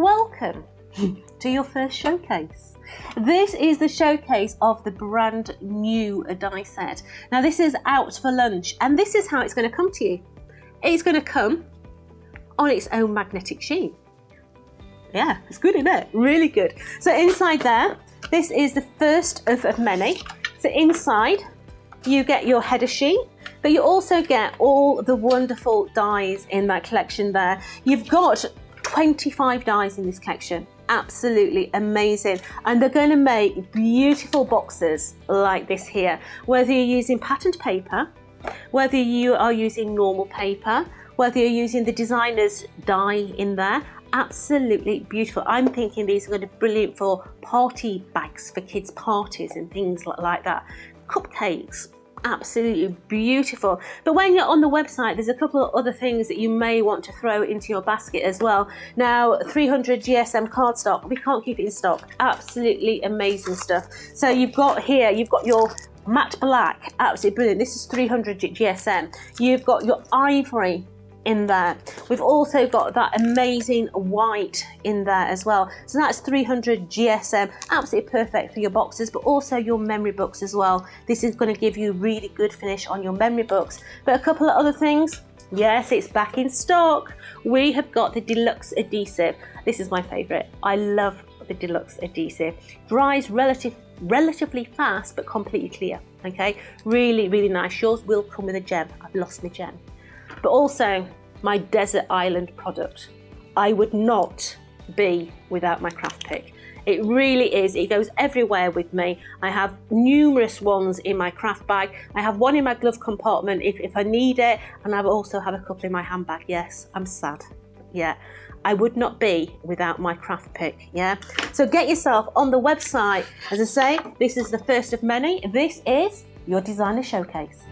welcome to your first showcase. This is the showcase of the brand new die set. Now this is out for lunch, and this is how it's going to come to you. It's going to come on its own magnetic sheet. Yeah, it's good, isn't it? Really good. So inside there, this is the first of many. So inside, you get your header sheet, but you also get all the wonderful dies in that collection there. You've got 25 dies in this collection. Absolutely amazing. And they're going to make beautiful boxes like this here. Whether you're using patterned paper, whether you are using normal paper, whether you're using the designer's die in there, absolutely beautiful. I'm thinking these are going to be brilliant for party bags for kids' parties and things like that. Cupcakes, absolutely beautiful. But when you're on the website, there's a couple of other things that you may want to throw into your basket as well. Now, 300 GSM cardstock, we can't keep it in stock. Absolutely amazing stuff. So you've got here, you've got your matte black, absolutely brilliant. This is 300 GSM. You've got your ivory in there. We've also got that amazing white in there as well. So that's 300 GSM, absolutely perfect for your boxes, but also your memory books as well. This is going to give you really good finish on your memory books. But a couple of other things. Yes, it's back in stock. We have got the deluxe adhesive. This is my favorite. I love the deluxe adhesive. Dries relatively fast, but completely clear. Okay, really, really nice. Yours will come with a gem. I've lost my gem. But also my desert island product. I would not be without my craft pick. It really is. It goes everywhere with me. I have numerous ones in my craft bag. I have one in my glove compartment if I need it, and I also have a couple in my handbag. Yes, I'm sad. Yeah, I would not be without my craft pick. Yeah, so get yourself on the website. As I say, this is the first of many. This is your designer showcase.